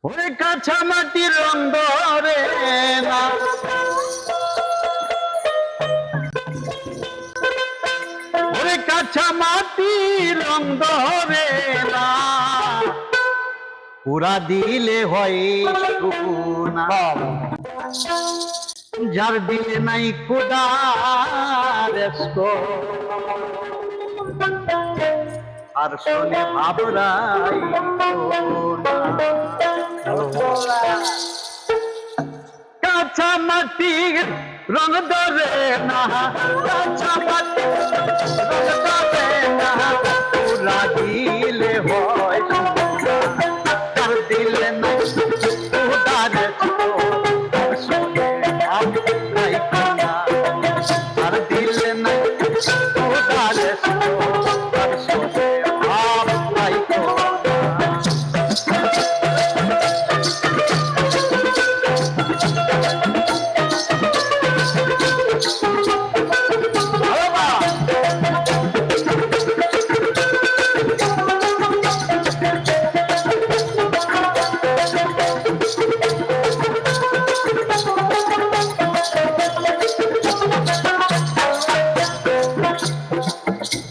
ওরে কাঁচা মাটির রং ধরে না, ওরে কাঁচা মাটির রং ধরে না, পুরা দিলে হয় সুনা, যার দিলে নাই খুদার আর শোনে ভাবরাই কাঁচা মাটির রং ধরে না, কাঁচা মাটির রং ধরে না, পুরা দিলে হয় যার দিলে নাই খুদার শোনে ভাবরাই আর দিলে নাই খুদার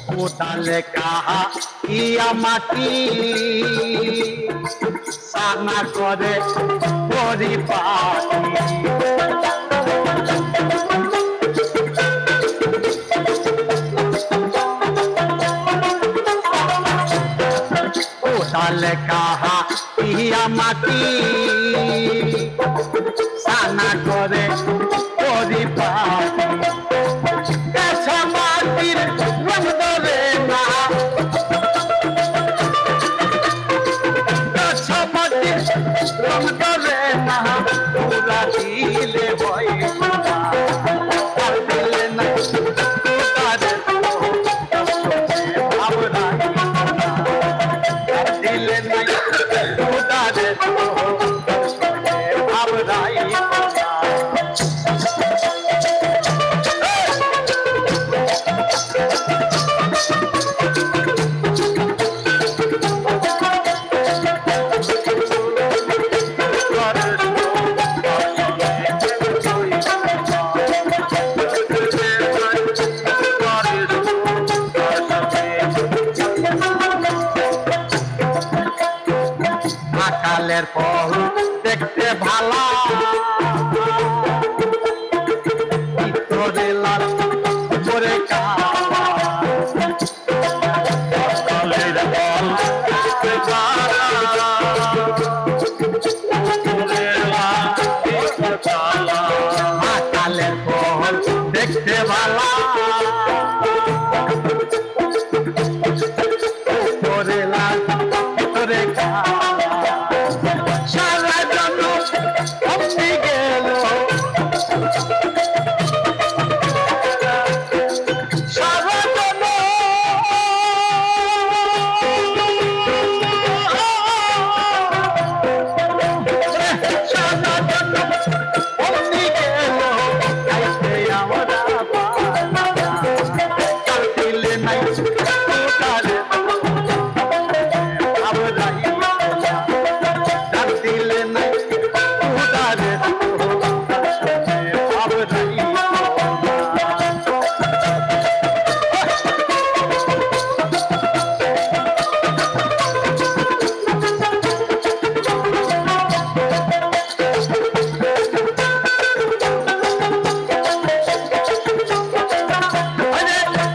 কোটালে কাহা ইয়া মাটি সানা করে পরিপাটি, কোটালে কাহা ইয়া মাটি সানা করে পরিপাটি, কাঁচা মাটির রং ধরে না, কাঁচা মাটির রং ধরে না, পুরা দিলে হয় আর দিলে না দিলে নাই খুদারে ভাবরাই কালের পর দেখতে ভালা ভিতরে লাল উপরে কালা, কালের বল দেখতে ভালা উপরে লাল ভিতরে কালা, কালের বল দেখতে ভালা উপরে লাল ভিতরে কালা, সারা জন্য অমনি গেল সারা জন্য সারা জন্য অমনি গেল খাইতে আমরা কাল দিলে নাই খুদারে ভাবরাই যার দিলে নাই খুদারে ভাবরাই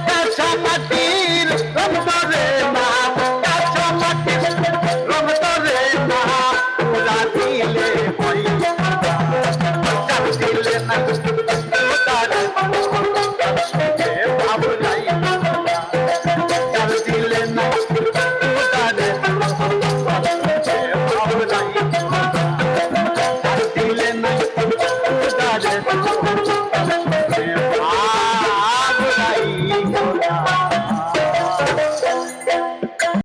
কাঁচা মাটির রং